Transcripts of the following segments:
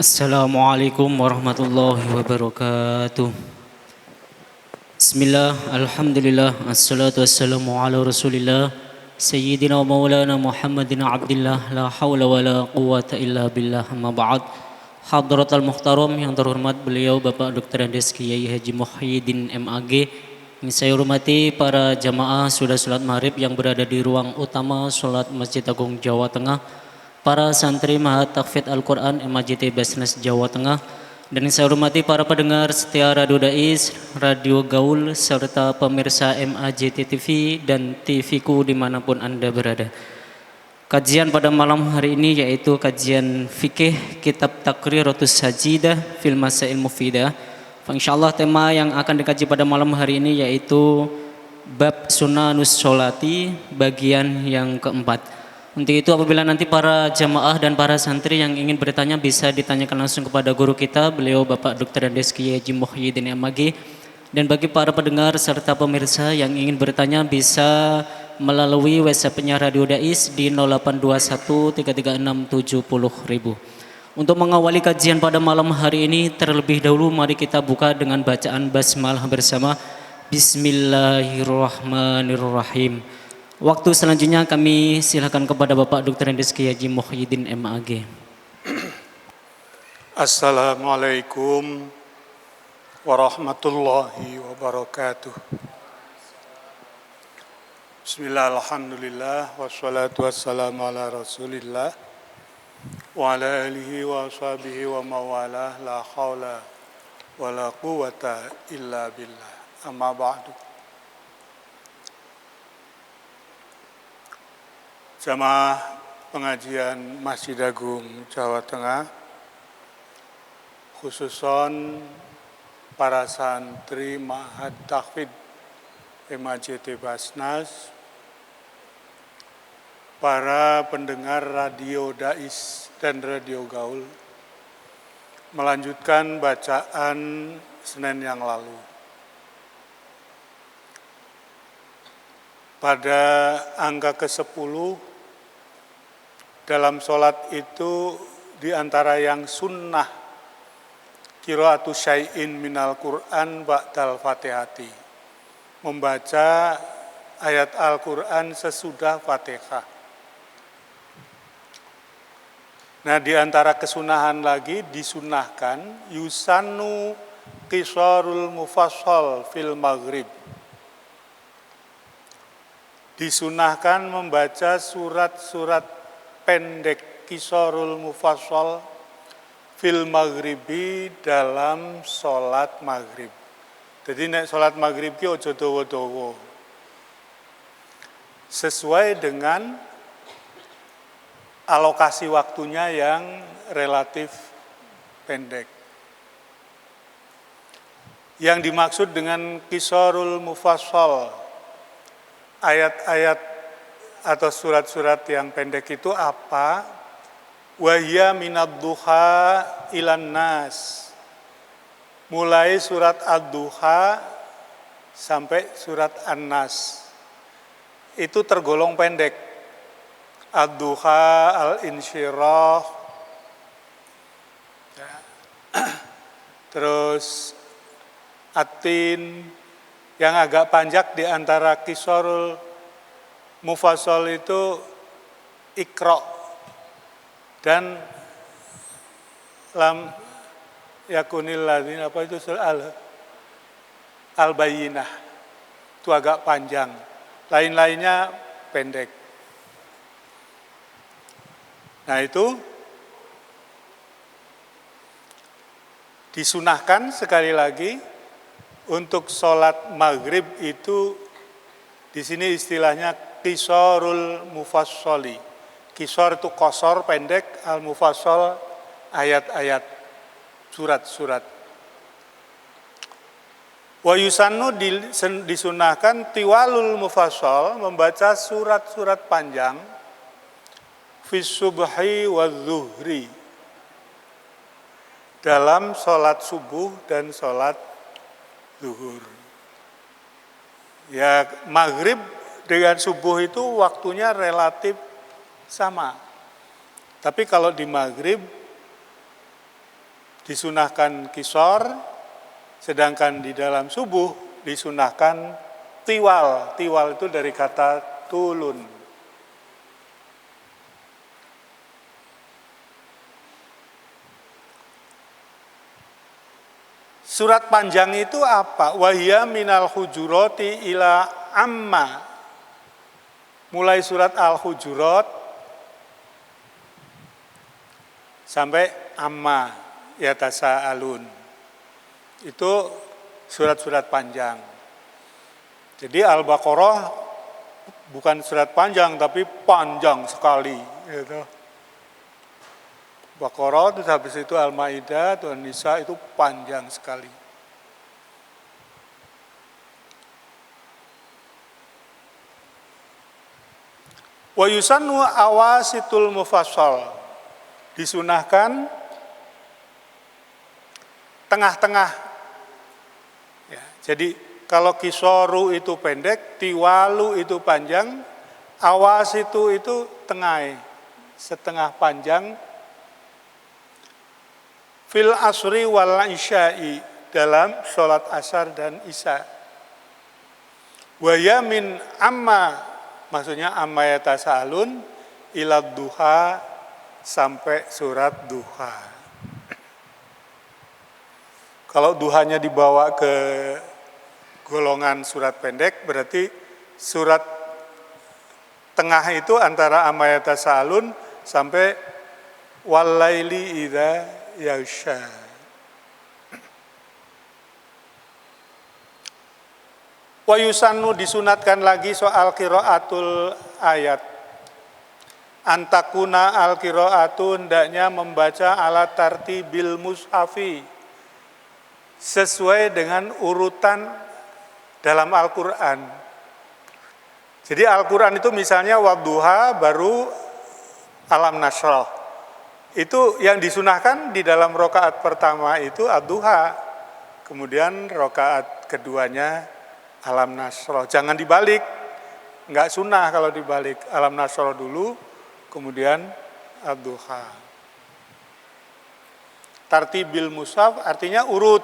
Assalamualaikum warahmatullahi wabarakatuh. Bismillah, alhamdulillah, assalatu wassalamu ala rasulillah Sayyidina wa maulana Muhammadin abdillah, la hawla wa la quwata illa billah, amma ba'd. Hadratal muhtaram yang terhormat beliau Bapak Dr. Andes Kiai Haji Muhyiddin MAG. Yang saya hormati para jamaah sudah salat maghrib yang berada di ruang utama salat Masjid Agung Jawa Tengah, para santri Mahat Tahfidz Al-Quran MAJT Basnas Jawa Tengah, dan saya hormati para pendengar setia Radio Dais, Radio Gaul, serta pemirsa MAJT TV dan TVku dimanapun Anda berada. Kajian pada malam hari ini yaitu kajian fikih Kitab Taqriratus Sajidah fil Masail Mufidah. Insyaallah tema yang akan dikaji pada malam hari ini yaitu bab sunanus sholati bagian yang keempat. Untuk itu apabila nanti para jamaah dan para santri yang ingin bertanya bisa ditanyakan langsung kepada guru kita, beliau Bapak Dr. Andes Kiai Haji Muhyiddin MAG. Dan bagi para pendengar serta pemirsa yang ingin bertanya bisa melalui WhatsApp-nya Radio Dais di 082133670000. Untuk mengawali kajian pada malam hari ini, terlebih dahulu mari kita buka dengan bacaan basmalah bersama. Bismillahirrahmanirrahim. Waktu selanjutnya kami silakan kepada Bapak Dr. Andes Kiai Haji Muhyiddin MAG. Assalamualaikum warahmatullahi wabarakatuh. Bismillah, alhamdulillah, wassalatu wassalamu ala rasulillah wa ala alihi wa sahbihi wa mawalah, la hawla wa la quwata illa billah, amma ba'du. Jamaah pengajian Masjid Agung Jawa Tengah, khususon para santri Mahat Tahfidz MAJT Basnas, para pendengar Radio Dais dan Radio Gaul, melanjutkan bacaan Senin yang lalu. Pada angka ke-10, dalam sholat itu diantara yang sunnah qiraatu syai'in minal Qur'an ba'dal fatihati, membaca ayat Al-Quran sesudah Fatihah. Nah, di antara kesunahan lagi disunahkan yusannu qisarul mufassal fil maghrib. Disunahkan membaca surat-surat pendek qisarul mufassal fil maghribi dalam sholat maghrib. Jadi nek sholat maghrib ki ojo dawa-dawa. Sesuai dengan alokasi waktunya yang relatif pendek. Yang dimaksud dengan qisarul mufassal, ayat-ayat atau surat-surat yang pendek itu apa? Wahya minad duha ilan nas. Mulai surat ad-duha sampai surat an-nas. Itu tergolong pendek. Ad-duha, al-insyirah, terus at-tin. Yang agak panjang di antara qisarul mufassal itu Iqra dan lam yakunil ladzina, apa itu, al-bayyinah. Itu agak panjang. Lain-lainnya pendek. Nah, itu disunahkan sekali lagi untuk sholat maghrib itu di sini istilahnya qisarul mufassali. Qisar itu qasar, pendek, al-mufassal ayat-ayat, surat-surat. Wa yusannu, disunahkan tiwalul mufassal, membaca surat-surat panjang fis subhi wa zuhri, dalam sholat subuh dan sholat zuhur. Ya, maghrib dengan subuh itu waktunya relatif sama. Tapi kalau di maghrib disunahkan kisor, sedangkan di dalam subuh disunahkan tiwal. Tiwal itu dari kata tulun. Surat panjang itu apa? Wahya minal hujurati ila amma. Mulai surat Al-Hujurat sampai amma yatasaalun. Itu surat-surat panjang. Jadi Al-Baqarah bukan surat panjang tapi panjang sekali gitu. Baqarah terus habis itu Al-Maidah, An-Nisa itu panjang sekali. Wa yusannu awasitul mufassal. Disunahkan tengah-tengah. Ya, jadi kalau kisoru itu pendek, tiwalu itu panjang, awasitu itu tengah, setengah panjang. Fil asri wal isya'i, dalam sholat asar dan isya. Wa yamin amma, maksudnya amma yatasaalun ilad duha, sampai surat duha. Kalau duhanya dibawa ke golongan surat pendek, berarti surat tengah itu antara amma yatasaalun sampai walaili idza yaghsha. Wa yusannu, disunatkan lagi soal qiraatul ayat. Antakuna al-qiraatu, hendaknya membaca ala tartibil mushafi, sesuai dengan urutan dalam Al-Quran. Jadi Al-Quran itu misalnya wadduha baru alam nasrah. Itu yang disunahkan di dalam rokaat pertama itu ad-duha. Kemudian rokaat keduanya alam nasrah. Jangan dibalik. Enggak sunnah kalau dibalik. Alam nasrah dulu, kemudian ad-duha. Tartibil mushaf artinya urut.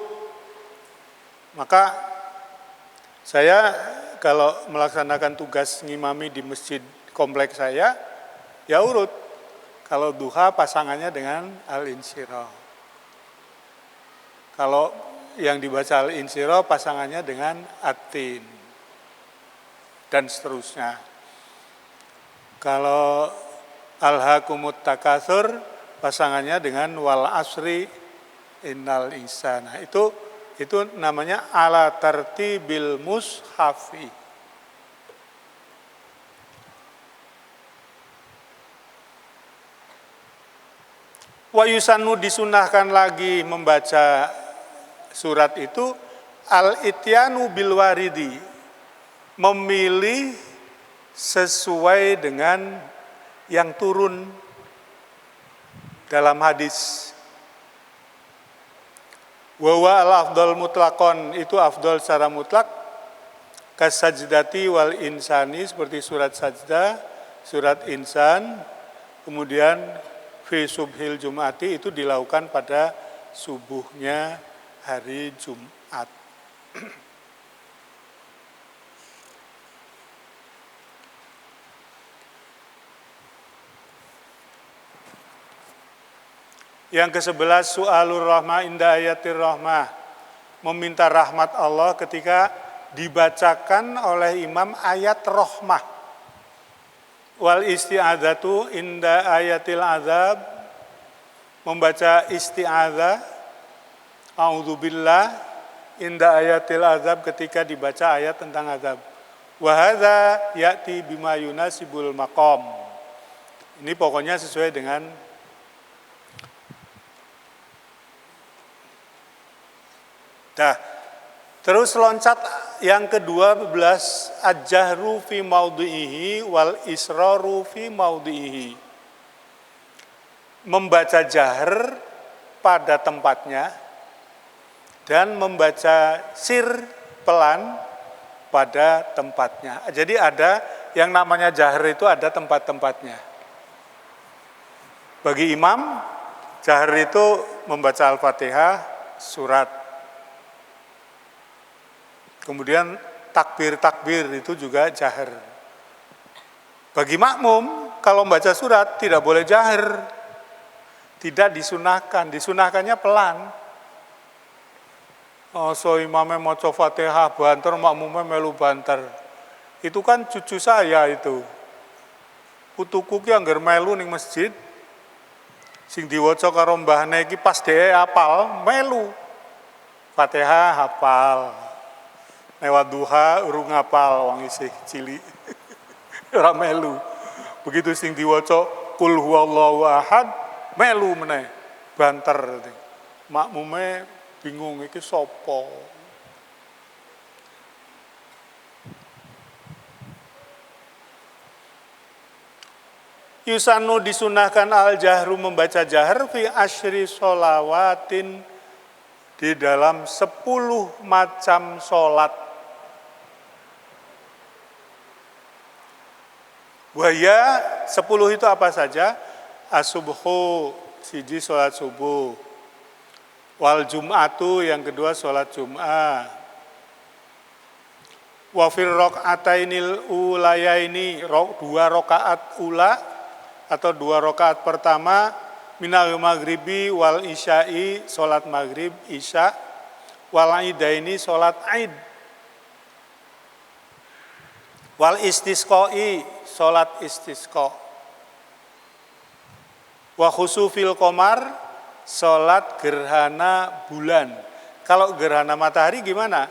Maka saya kalau melaksanakan tugas ngimami di masjid kompleks saya, ya urut. Kalau duha pasangannya dengan al-insyirah. Kalau yang dibaca al-insyirah pasangannya dengan at-tin. Dan seterusnya. Kalau alhaakumut takatsur pasangannya dengan wal asri innal insana. Itu namanya ala tartibil mushafi. Wa yusannu, disunahkan lagi membaca surat itu al-ityanu bil waridi, memilih sesuai dengan yang turun dalam hadis. Wa huwa al-afdal mutlaqon, itu afdal secara mutlak, kasajdati wal insani, seperti surat sajdah, surat insan, kemudian fi subhil jum'ati, itu dilakukan pada subuhnya hari Jumat. Yang ke-11, su'alur rahmah inda ayatir rahmah, meminta rahmat Allah ketika dibacakan oleh imam ayat rahmah. Wal isti'adzatu inda ayatil azab, membaca isti'adzah a'udzubillah inda ayatil azab, ketika dibaca ayat tentang azab. Wa hadza ya'ti bima yunasibul maqam. Ini pokoknya sesuai dengan terus loncat yang ke-12, al-jahru fi maudhihi wal israru fi maudhihi. Membaca jahr pada tempatnya dan membaca sir pelan pada tempatnya. Jadi ada yang namanya jahr itu ada tempat-tempatnya. Bagi imam, jahr itu membaca Al-Fatihah surat. Kemudian takbir itu juga jahar. Bagi makmum kalau membaca surat tidak boleh jahar. Tidak disunahkan, disunahkannya pelan. So imamnya maca Fatihah banter, makmumnya melu banter. Itu kan cucu saya itu. Putuku ki anggar melu ning masjid. Sing diwaca karo mbahne iki pas dhewe hafal, melu. Fatihah hafal. Lewat duha urung hafal wong isih cilik. Ora melu. Begitu sing diwaca qul huwallahu ahad, melu meneh. Banter. Makmume bingung iki sapa. Yusanu disunahkan al-jahru membaca jahar fi asyri sholawatin di dalam 10 macam sholat. Wahya 10 itu apa saja? As-subhu, siji sholat subuh. Wal jum'atu, yang kedua sholat jum'ah. Wa fir raq'atainil ulayaini, 2 rakaat ula atau 2 rakaat pertama minal maghribi wal isya'i, sholat maghrib isya, wal idaini, sholat id, wal istisqa'i, sholat istisqa, wa khusufil qamar, sholat gerhana bulan. Kalau gerhana matahari gimana?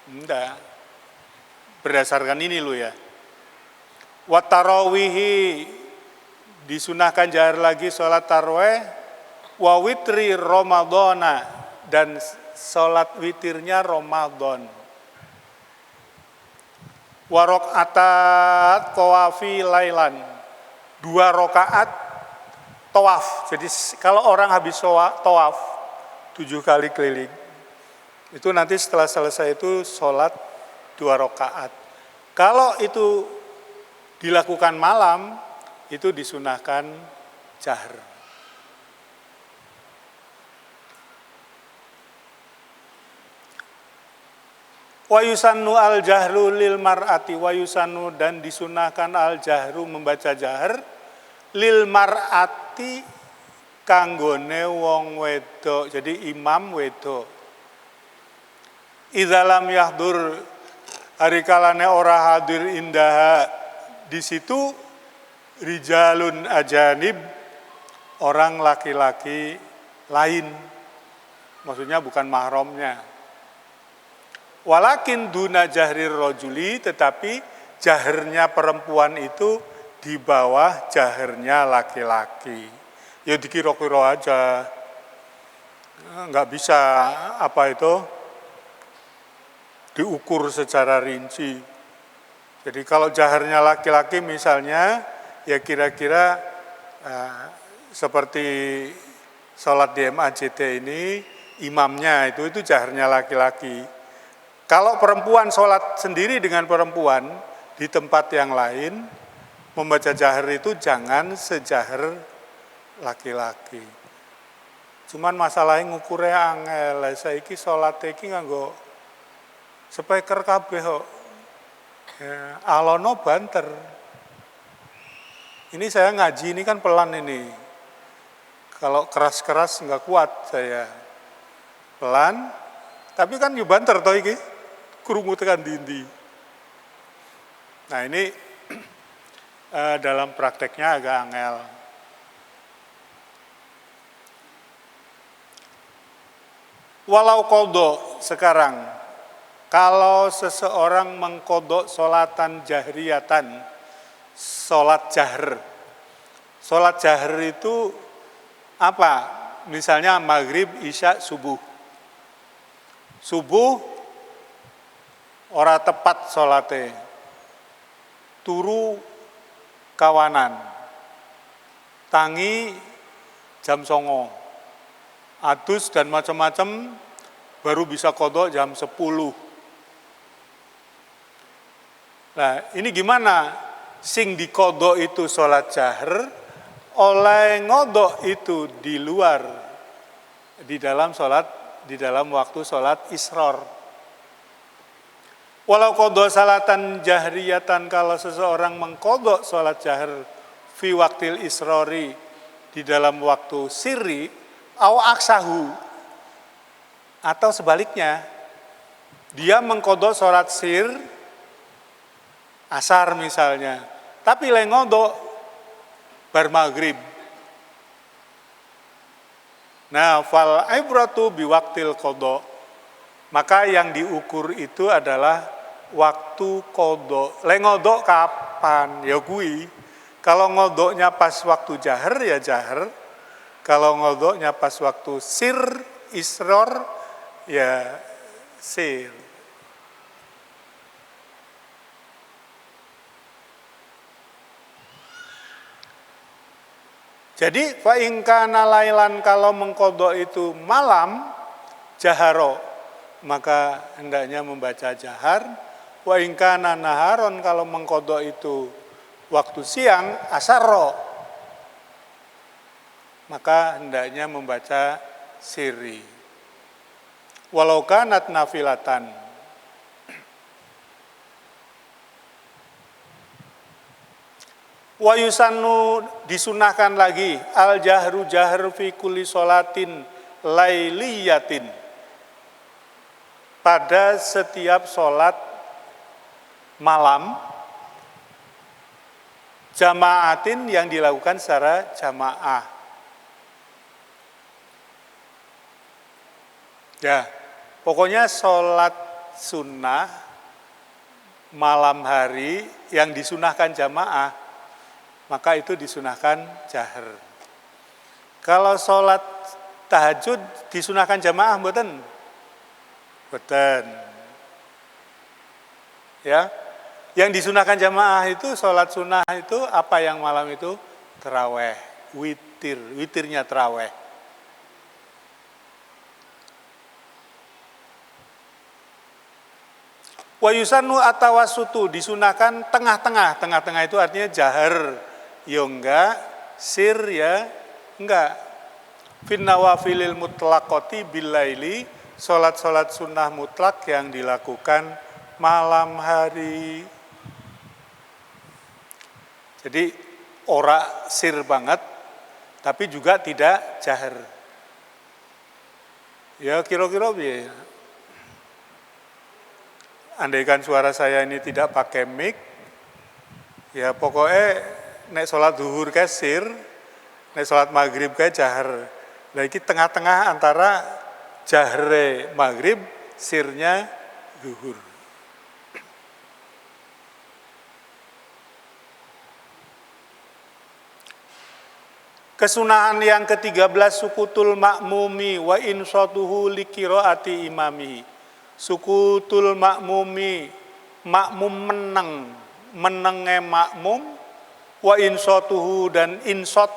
Enggak, berdasarkan ini lo ya. Wa tarawihi, disunahkan jahar lagi sholat tarawih. Wa witri Ramadana, dan sholat witirnya Ramadan. Wa rok'atat tawafi lailan, 2 rakaat tawaf. Jadi kalau orang habis tawaf 7 kali keliling, itu nanti setelah selesai itu sholat 2 rakaat. Kalau itu dilakukan malam, itu disunahkan jahar. Wa yusannu al-jahru lil mar'ati, wa yusannu, dan disunahkan al-jahru membaca jahar lil mar'ati kanggone wong wedok. Jadi imam wedok. Idza lam yahdur, hari kalane ora hadir indah di situ rijalun ajanib, orang laki-laki lain, maksudnya bukan mahramnya. Walakin duna jahrir rojuli, tetapi jaharnya perempuan itu di bawah jaharnya laki-laki. Ya dikira-kira aja, nggak bisa apa itu diukur secara rinci. Jadi kalau jaharnya laki-laki misalnya, ya kira-kira seperti sholat di MAJT ini, imamnya itu jaharnya laki-laki. Kalau perempuan sholat sendiri dengan perempuan di tempat yang lain, membaca jahar itu jangan sejahar laki-laki. Cuman masalahnya ngukurnya angel, saiki sholat iki nganggo speaker kabeh kok. Ya, alono banter. Ini saya ngaji ini kan pelan ini. Kalau keras-keras nggak kuat saya. Pelan, tapi kan yo banter toh iki. Krungu tekan dindi. Nah ini dalam prakteknya agak angel. Walau kodok sekarang, kalau seseorang mengkodok sholatan jahriyatan, sholat jahar. Sholat jahar itu apa? Misalnya maghrib, isya, subuh. Subuh ora tepat sholate, turu kawanan, tangi jam 09.00, adus dan macam-macam baru bisa kodok jam 10. Nah ini gimana? Sing dikodok itu sholat jahar, oleh ngodok itu di luar di dalam waktu sholat isror. Walau qadha salatan jahriyatan, kalau seseorang mengqadha sholat jahr fi waktil isrori, di dalam waktu sirri, au aksahu, atau sebaliknya, dia mengqadha sholat sir asar misalnya, tapi lengodo bar maghrib. Nah, fal ibratu biwaktil qadha, maka yang diukur itu adalah waktu qadha. Lengodo kapan? Ya kui. Kalau ngodoknya pas waktu jahar ya jahar. Kalau ngodoknya pas waktu sir isror ya sir. Jadi fa in kana lailan, kalau mengqadha itu malam, jaharo, maka hendaknya membaca jahar. Wa in kana naharon, kalau mengqadha itu waktu siang, asarro, maka hendaknya membaca sirri. Walau kanat nafilatan. Wa yusannu, disunahkan lagi, al jahru jahr fi kulli sholatin lailiyatin, pada setiap sholat malam, jamaatin, yang dilakukan secara jamaah. Ya, pokoknya sholat sunnah malam hari yang disunahkan jamaah, maka itu disunahkan jahar. Kalau sholat tahajud disunahkan jamaah, mboten? Mboten. Ya, yang disunahkan jamaah itu sholat sunnah itu apa yang malam itu? Taraweh, witirnya taraweh. Wa yusannu atawassutu, disunahkan tengah-tengah. Tengah-tengah itu artinya jahar ya enggak, sir ya enggak. Fin nawafilil mutlaqati billaili, salat-salat sunnah mutlak yang dilakukan malam hari. Jadi ora sir banget, tapi juga tidak jahar. Ya kira-kira piye? Andaikan suara saya ini tidak pakai mic, ya pokoknya nek sholat zuhur kae sir, nek sholat maghrib kae jahar. Nah ini tengah-tengah antara jahre maghrib, sirnya zuhur. Kesunahan yang ke-13, sukutul makmumi wa insatuhu liqiraati imamihi. Sukutul makmumi, makmum menenge makmum, wa insatuhu, dan insot.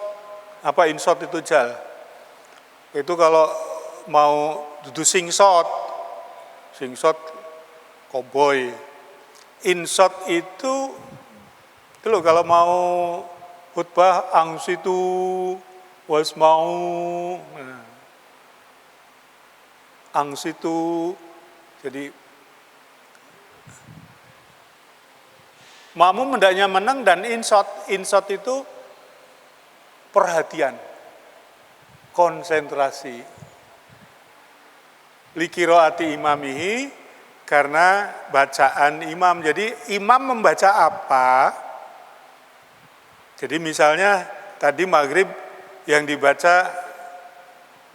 Apa insot itu jal? Itu kalau mau dudu singsot koboi. Insot itu loh, kalau mau khutbah angsitu wasmau, angsitu. Jadi makmum hendaknya menang, dan insot itu perhatian, konsentrasi. Liqiraati imamihi, karena bacaan imam. Jadi imam membaca apa? Jadi misalnya tadi maghrib yang dibaca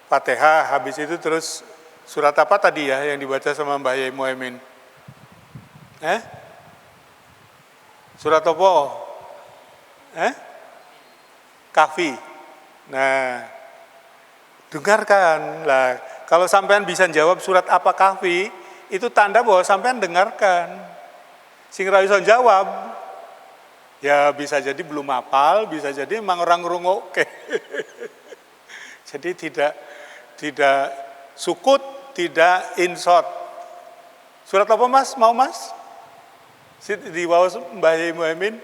Fatihah, habis itu terus surat apa tadi ya yang dibaca sama Mbah Yai Muhaimin? Surat apa? Kahfi. Nah, dengarkan. Lah, kalau sampean bisa jawab surat apa Kahfi, itu tanda bahwa sampean dengarkan. Sing ra iso jawab, ya bisa jadi belum hafal, bisa jadi emang orang ngrungokke. Jadi tidak sukut, tidak insot. Surat apa mas? Mau mas? Di bawah Mbah Yai Muhaimin.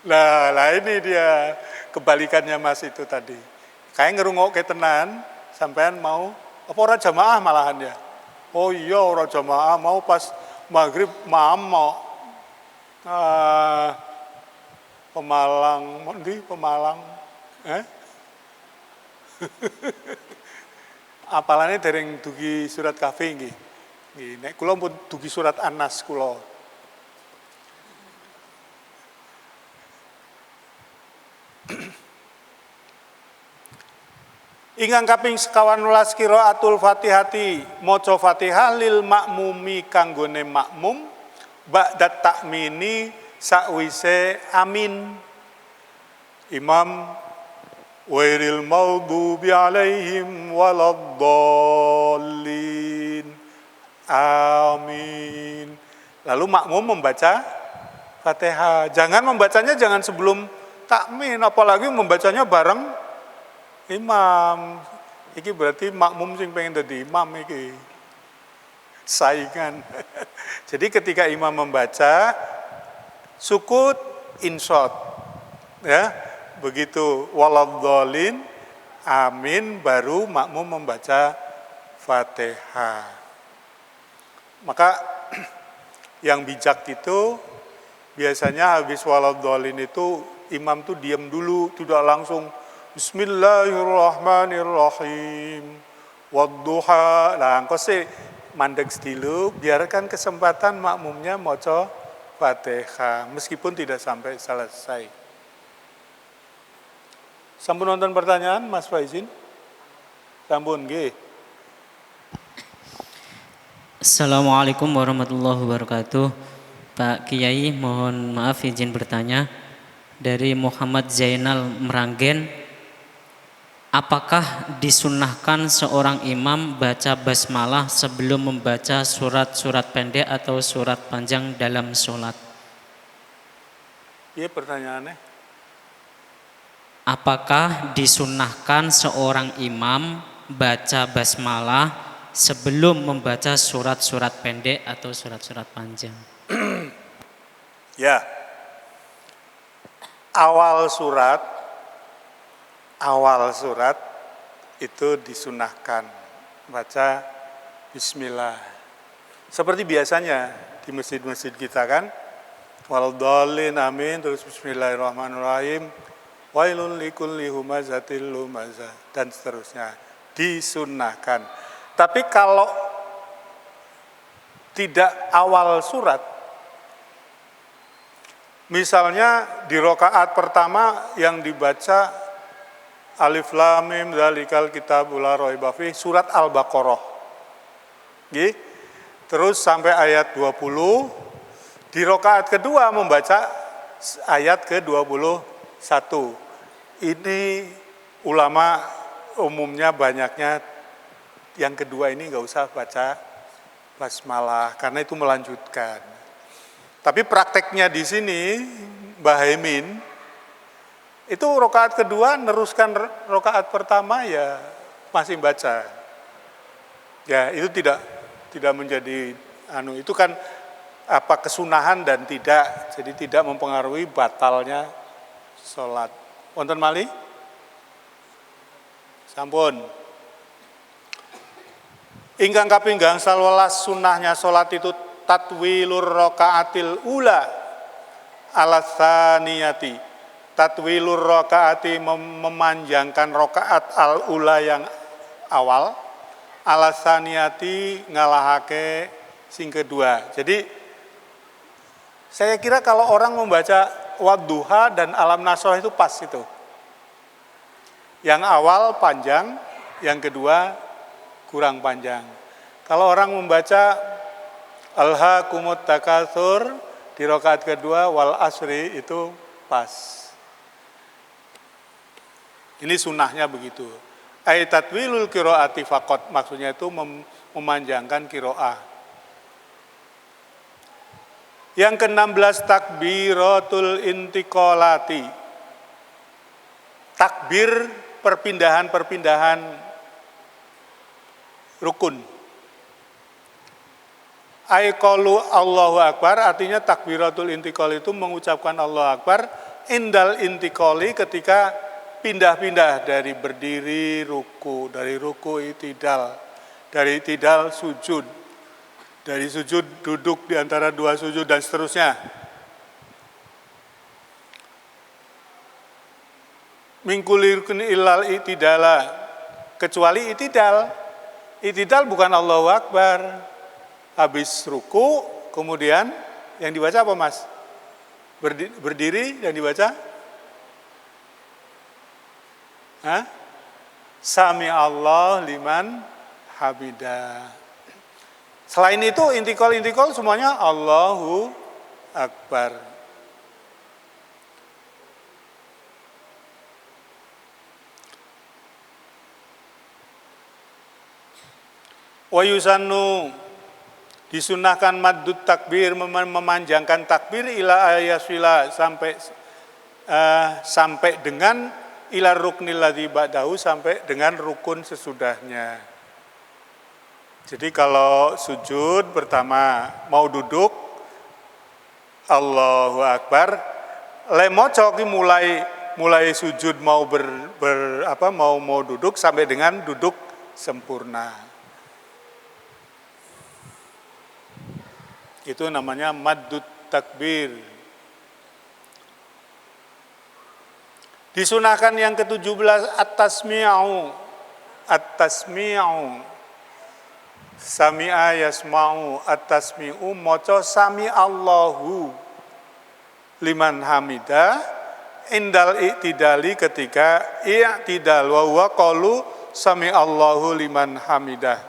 Lah ini dia kebalikannya mas itu tadi. Kayak ngerungokke tenan, sampean mau apa ora jamaah malahan ya. Oh iya ora jamaah, mau pas maghrib mau Pemalang, di Pemalang, apalane dereng dugi surat Kahfi nggih. Nggih, nek kula pun dugi surat An-Nas kula. Ingkang kaping 12 qiraatul Fatihati, maca Fatihah lil makmumi kanggone makmum ba'da takmini sakwise amin. Imam wairil maghdubi alaihim waladdallin. Amin. Lalu makmum membaca Fatihah. Jangan membacanya jangan sebelum takmin, apalagi membacanya bareng imam. Iki berarti makmum sing pengen dadi imam iki. Saingan. Jadi ketika imam membaca sukut insot. Ya, begitu waladhdallin amin baru makmum membaca Fatihah. Maka yang bijak itu biasanya habis waladhdallin itu imam tuh diam dulu, tidak langsung Bismillahirrahmanirrahim. Wadduha. Nah, engko sih mandeg dulu, biarkan kesempatan makmumnya maca Fatihah meskipun tidak sampai selesai. Sampun nonton pertanyaan Mas Faizin? Sampun nggih. Assalamualaikum warahmatullahi wabarakatuh. Pak Kiai, mohon maaf izin bertanya. Dari Muhammad Zainal Meranggen, apakah disunnahkan seorang imam baca basmalah sebelum membaca surat-surat pendek atau surat panjang dalam sholat? Iya pertanyaannya. Apakah disunnahkan seorang imam baca basmalah sebelum membaca surat-surat pendek atau surat-surat panjang? Ya, awal surat itu disunahkan baca Bismillah. Seperti biasanya di masjid-masjid kita kan, waladhdallin amin, terus Bismillahirrahmanirrahim, wailul likulli humazatil lumazah, dan seterusnya. Disunahkan. Tapi kalau tidak awal surat, misalnya di rakaat pertama yang dibaca Alif Lam Mim Dzalikal Kitabul La Raiba Fihi, surat Al-Baqarah. Nggih. Terus sampai ayat 20, di rakaat kedua membaca ayat ke-21. Ini ulama umumnya banyaknya yang kedua ini enggak usah baca basmalah karena itu melanjutkan. Tapi prakteknya di sini Mbah Hemin itu rakaat kedua neruskan rakaat pertama ya masih baca. Ya, itu tidak menjadi itu kan apa kesunahan dan tidak, jadi tidak mempengaruhi batalnya salat. Wonten malih? Sampun. Ingkang kaping gangsal welas sunahnya salat itu tatwilur rakaatil ula ala tsaniyati. Tatwilur rakaati memanjangkan rakaat al-ula yang awal, ala tsaniyati ngalahake sing kedua. Jadi saya kira kalau orang membaca wadduha dan alam nasrah itu pas itu. Yang awal panjang, yang kedua kurang panjang. Kalau orang membaca alhaakumut takatsur di rakaat kedua wal asri itu pas. Ini sunnahnya begitu. Ai tatwilul qiraati faqat, maksudnya itu memanjangkan qiraah. Yang ke-16 takbiratul intiqalati. Takbir perpindahan-perpindahan rukun. Qalu Allahu Akbar, artinya takbiratul intiqal itu mengucapkan Allahu Akbar indal intiqali, ketika pindah-pindah dari berdiri ruku, dari ruku itidal, dari itidal sujud, dari sujud duduk di antara dua sujud dan seterusnya. Min kulli ruknin illal itidala, kecuali itidal. Itidal bukan Allahu Akbar. Habis ruku, kemudian yang dibaca apa Mas? Berdiri yang dibaca? Hah? Sami Allah liman hamidah. Selain itu intikal semuanya Allahu Akbar. Wa yusannu, disunahkan maddut takbir, memanjangkan takbir ila ayaswila sampai dengan ila ruknil ladzi ba'dahu, sampai dengan rukun sesudahnya. Jadi kalau sujud pertama mau duduk Allahu Akbar, lemocok mulai sujud mau mau duduk sampai dengan duduk sempurna. Itu namanya maddut takbir. Disunahkan yang ke-17 at-tasmi'u. Sami'a yasma'u, at-tasmi'u maca sami Allahu liman hamidah indal i'tidali, ketika i'tidal wa huwa qaulu sami Allahu liman hamidah.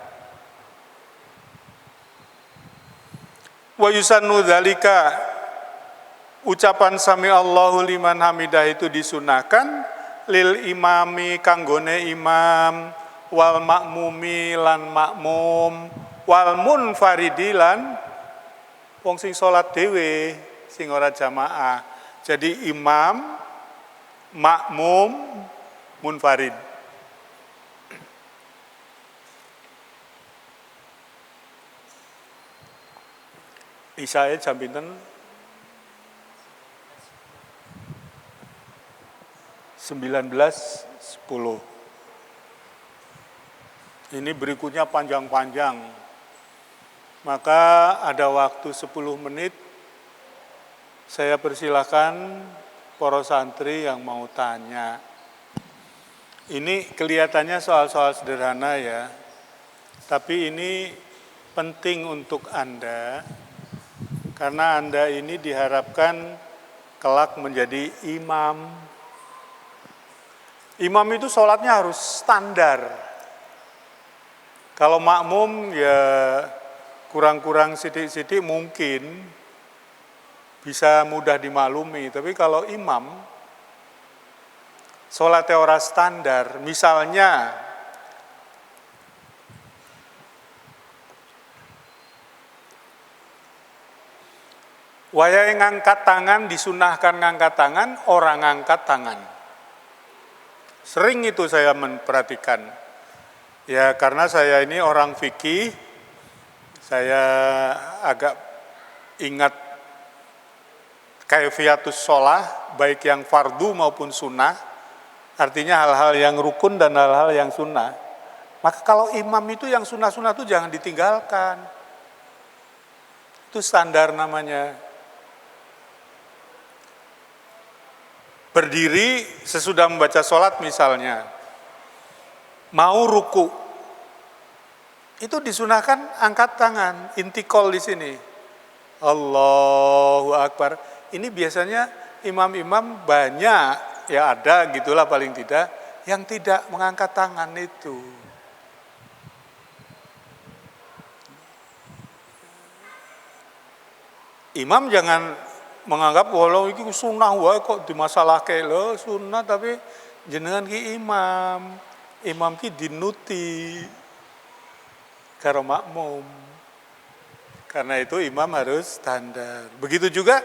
Wa yusannu dzalika, ucapan sami Allahu liman hamidah itu disunahkan lil imami kanggone imam, wal makmumi lan makmum, wal munfaridi lan wong sing salat dhewe sing ora jamaah. Jadi imam, makmum, munfarid. Isyae jam pinten? 19.10. Ini berikutnya panjang-panjang. Maka ada waktu 10 menit. Saya persilakan para santri yang mau tanya. Ini kelihatannya soal-soal sederhana ya. Tapi ini penting untuk Anda. Karena Anda ini diharapkan kelak menjadi imam. Imam itu sholatnya harus standar. Kalau makmum ya kurang-kurang sidik-sidik mungkin bisa mudah dimaklumi. Tapi kalau imam, sholatnya ora standar. Misalnya, wayahe ngangkat tangan, disunahkan ngangkat tangan, orang ngangkat tangan. Sering itu saya memperhatikan. Ya karena saya ini orang fikih, saya agak ingat kaifiatus sholah, baik yang fardu maupun sunnah, artinya hal-hal yang rukun dan hal-hal yang sunnah. Maka kalau imam itu yang sunnah-sunnah itu jangan ditinggalkan. Itu standar namanya. Berdiri sesudah membaca sholat misalnya, mau ruku, itu disunahkan angkat tangan, intikal di sini. Allahu Akbar. Ini biasanya imam-imam banyak, ya ada gitulah paling tidak, yang tidak mengangkat tangan itu. Imam jangan menganggap walau itu sunnah wae kok dimasalahke lho, sunnah tapi jenengan ki imam ki dinuti karo makmum. Karena itu imam harus standar. Begitu juga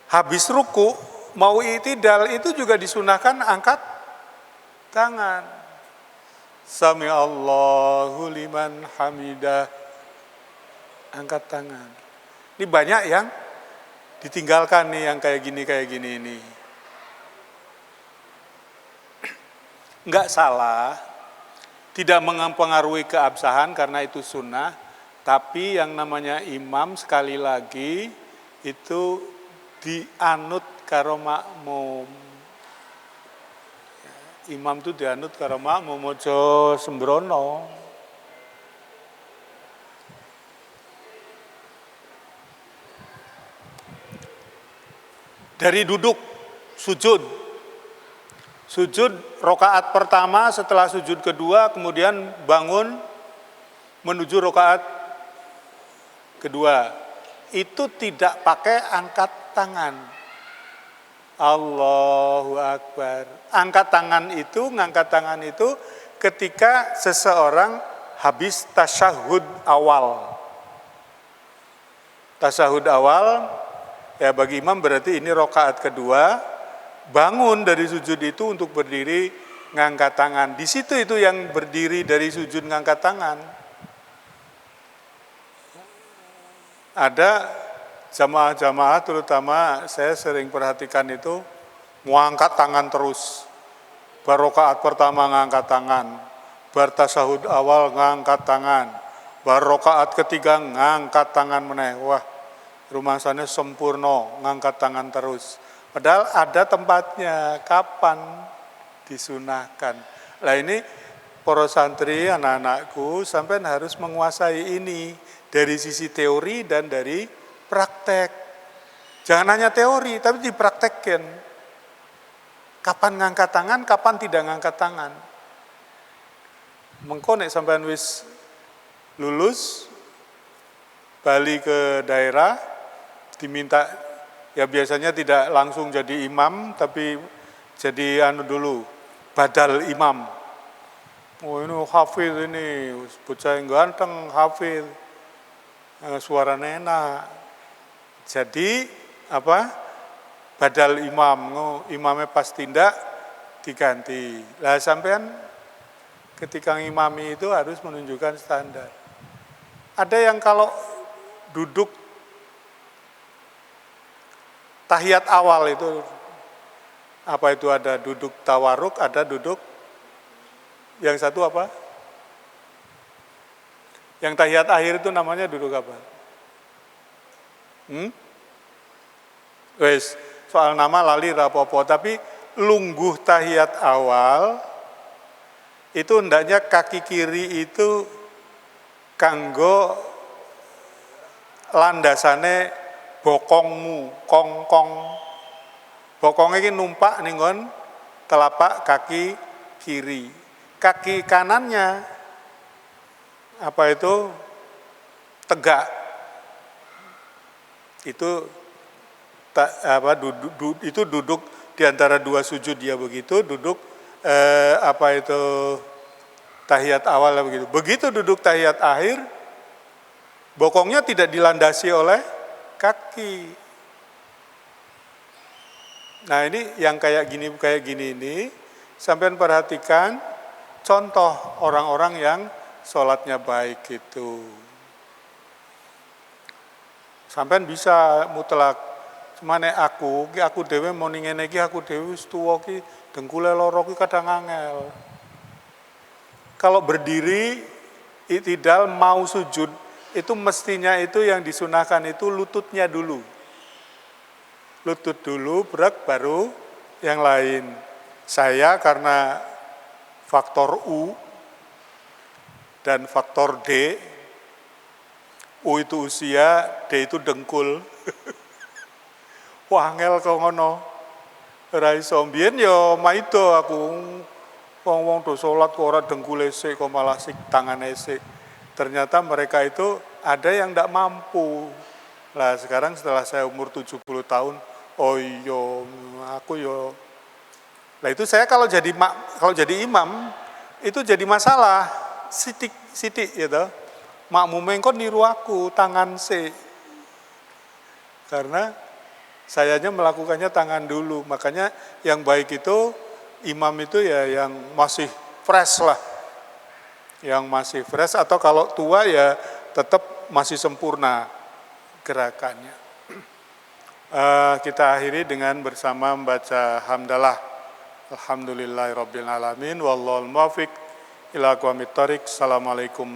habis ruku mau i'tidal itu juga disunahkan angkat tangan. Sami Allahu liman hamidah. Angkat tangan. Ini banyak yang ditinggalkan nih, yang kayak gini ini. Enggak salah, tidak mempengaruhi keabsahan karena itu sunnah, tapi yang namanya imam sekali lagi itu dianut karo makmum. Imam itu dianut karo makmum, aja sembrono. Dari duduk, sujud rokaat pertama, setelah sujud kedua, kemudian bangun menuju rokaat kedua. Itu tidak pakai angkat tangan. Allahu Akbar. Ngangkat tangan itu ketika seseorang habis tasyahud awal. Tasyahud awal, ya bagi imam berarti ini rokaat kedua, bangun dari sujud itu untuk berdiri ngangkat tangan. Di situ itu yang berdiri dari sujud ngangkat tangan. Ada jamaah-jamaah terutama saya sering perhatikan itu ngangkat tangan terus. Bar rokaat pertama ngangkat tangan, bar tasyahud awal ngangkat tangan, bar rokaat ketiga ngangkat tangan meneh. Wah, rumangsane sempurna ngangkat tangan terus. Padahal ada tempatnya kapan disunahkan. Lah ini para santri, anak-anakku, sampai harus menguasai ini dari sisi teori dan dari praktek. Jangan hanya teori, tapi dipraktekkan. Kapan ngangkat tangan, kapan tidak ngangkat tangan. Mengko nek sampean wis lulus, balik ke daerah, diminta, ya biasanya tidak langsung jadi imam, tapi jadi dulu, badal imam. Oh ini hafiz ini, bocah yang ganteng, hafiz, suaranya enak. Jadi badal imam, imamnya pas tindak diganti. Lah sampean ketika ngimami itu harus menunjukkan standar. Ada yang kalau duduk tahiyat awal itu, apa itu, ada duduk tawaruk, ada duduk, yang satu apa? Yang tahiyat akhir itu namanya duduk apa? Wes, soal nama lali rapopo, tapi lungguh tahiyat awal itu hendaknya kaki kiri itu kanggo landasane bokongmu, kongkong. Bokongnya ini numpak ning telapak kaki kiri. Kaki kanannya apa itu tegak. Itu itu duduk di antara dua sujud dia begitu, duduk tahiyat awal begitu. Begitu duduk tahiyat akhir, bokongnya tidak dilandasi oleh kaki. Nah ini yang kayak gini ini, sampean perhatikan contoh orang-orang yang sholatnya baik itu. Sampean bisa mutlak. Mane aku dhewe mau ngene iki, aku dhewe wis tuwa ki, dengkule lara ki kadang angel. Kalau berdiri i'tidal mau sujud, itu mestinya itu yang disunahkan itu lututnya dulu. Lutut dulu, berak baru yang lain. Saya karena faktor U dan faktor D, U itu usia, D itu dengkul. Wah, angel kok ngono. Ora iso mbiyen ya maido aku. Wong-wong do salat kok ora dengkule sik, kok malah sik tangane sik. Ternyata mereka itu ada yang ndak mampu. Lah sekarang setelah saya umur 70 tahun, oh iya, aku yo. Lah itu saya kalau jadi imam itu jadi masalah. Sitik gitu. Makmume kok niru aku tangan sik. Karena sayanya melakukannya tangan dulu, makanya yang baik itu imam itu ya yang masih fresh lah, yang masih fresh, atau kalau tua ya tetap masih sempurna gerakannya. Kita akhiri dengan bersama membaca hamdalah. Alhamdulillahirabbil alamin wallahul muwaffiq ila aqwamit thoriq. Assalamualaikum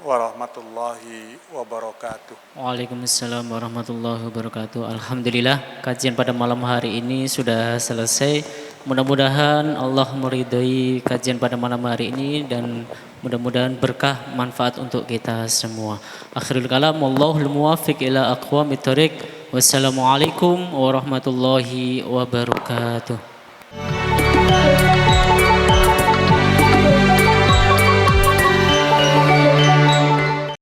warahmatullahi wabarakatuh. Waalaikumsalam warahmatullahi wabarakatuh. Alhamdulillah kajian pada malam hari ini sudah selesai. Mudah-mudahan Allah meridhai kajian pada malam hari ini dan mudah-mudahan berkah manfaat untuk kita semua. Akhirul kalam wallahul muwaffiq ila aqwamit thoriq. Wassalamualaikum warahmatullahi wabarakatuh.